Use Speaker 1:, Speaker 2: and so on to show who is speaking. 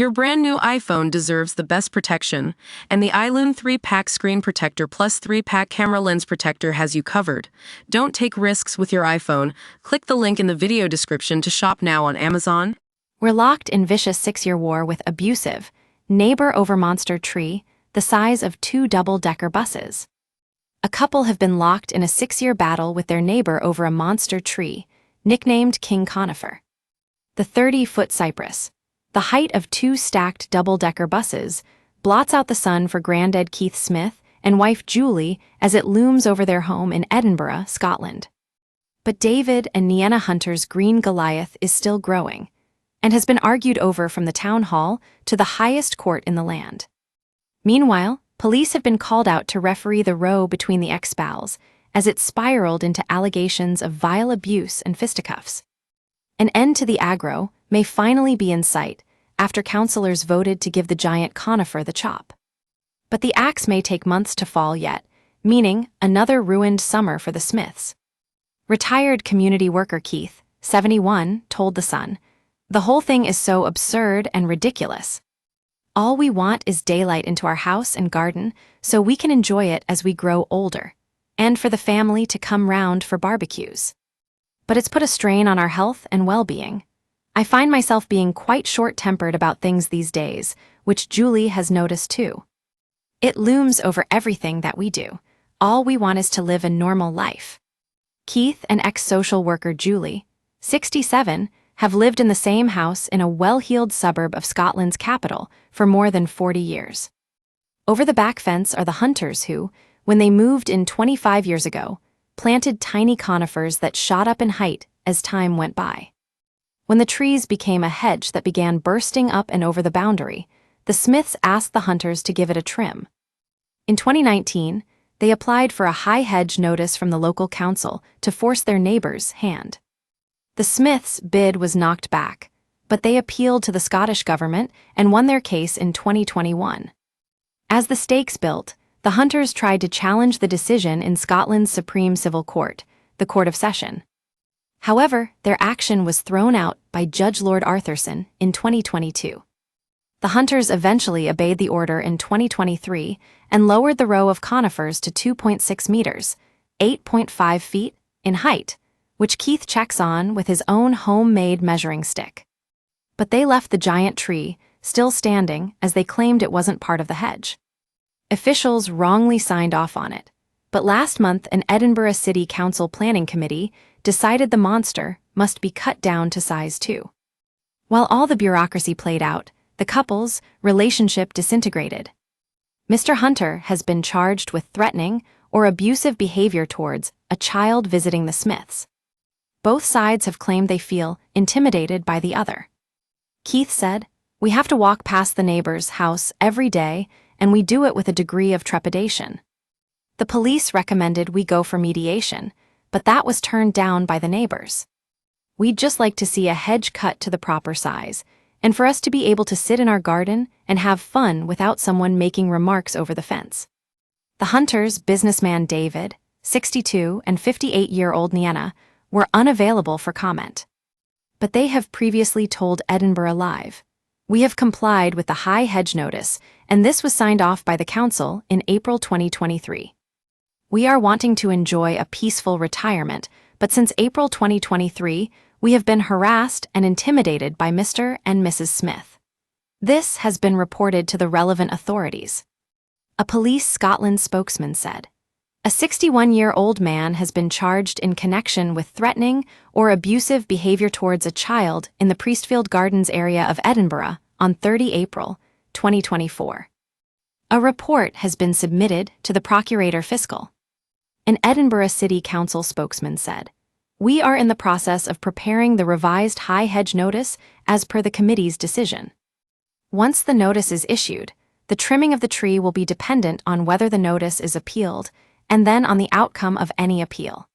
Speaker 1: Your brand new iPhone deserves the best protection, and the iLume 3-Pack Screen Protector Plus 3-Pack Camera Lens Protector has you covered. Don't take risks with your iPhone. Click the link in the video description to shop now on Amazon.
Speaker 2: We're locked in vicious 6-year war with abusive neighbor over monster tree the size of 2 double-decker buses. A couple have been locked in a 6-year battle with their neighbor over a monster tree, nicknamed King Conifer. The 30-foot cypress, the height of 2 stacked double-decker buses, blots out the sun for Grandad Keith Smith and wife Julie as it looms over their home in Edinburgh, Scotland. But David and Nienna Hunter's green Goliath is still growing, and has been argued over from the town hall to the highest court in the land. Meanwhile, police have been called out to referee the row between the ex-spouse as it spiraled into allegations of vile abuse and fisticuffs. An end to the aggro may finally be in sight after councillors voted to give the giant conifer the chop. But the axe may take months to fall yet, meaning another ruined summer for the Smiths. Retired community worker Keith, 71, told The Sun, "The whole thing is so absurd and ridiculous. All we want is daylight into our house and garden so we can enjoy it as we grow older, and for the family to come round for barbecues. But it's put a strain on our health and well-being. I find myself being quite short-tempered about things these days, which Julie has noticed too. It looms over everything that we do. All we want is to live a normal life." Keith and ex-social worker Julie, 67, have lived in the same house in a well-heeled suburb of Scotland's capital for more than 40 years. Over the back fence are the Hunters who, when they moved in 25 years ago, planted tiny conifers that shot up in height as time went by. When the trees became a hedge that began bursting up and over the boundary, the Smiths asked the Hunters to give it a trim. In 2019, they applied for a high hedge notice from the local council to force their neighbor's hand. The Smiths' bid was knocked back, but they appealed to the Scottish government and won their case in 2021. As the stakes built, the Hunters tried to challenge the decision in Scotland's Supreme Civil Court, the Court of Session. However, their action was thrown out by Judge Lord Arthurson in 2022. The Hunters eventually obeyed the order in 2023 and lowered the row of conifers to 2.6 meters, 8.5 feet, in height, which Keith checks on with his own homemade measuring stick. But they left the giant tree still standing as they claimed it wasn't part of the hedge. Officials wrongly signed off on it, but last month an Edinburgh City Council Planning Committee decided the monster must be cut down to size 2. While all the bureaucracy played out, the couple's relationship disintegrated. Mr. Hunter has been charged with threatening or abusive behavior towards a child visiting the Smiths. Both sides have claimed they feel intimidated by the other. Keith said, "We have to walk past the neighbor's house every day, and we do it with a degree of trepidation. The police recommended we go for mediation, but that was turned down by the neighbors. We'd just like to see a hedge cut to the proper size, and for us to be able to sit in our garden and have fun without someone making remarks over the fence." The Hunters, businessman David, 62, and 58-year-old Nienna, were unavailable for comment. But they have previously told Edinburgh Live, "We have complied with the high hedge notice, and this was signed off by the council in April 2023. We are wanting to enjoy a peaceful retirement, but since April 2023, we have been harassed and intimidated by Mr. and Mrs. Smith. This has been reported to the relevant authorities." A Police Scotland spokesman said, "A 61-year-old man has been charged in connection with threatening or abusive behavior towards a child in the Priestfield Gardens area of Edinburgh on 30 April 2024. A report has been submitted to the Procurator Fiscal." An Edinburgh City Council spokesman said, "We are in the process of preparing the revised high hedge notice as per the committee's decision. Once the notice is issued, the trimming of the tree will be dependent on whether the notice is appealed and then on the outcome of any appeal.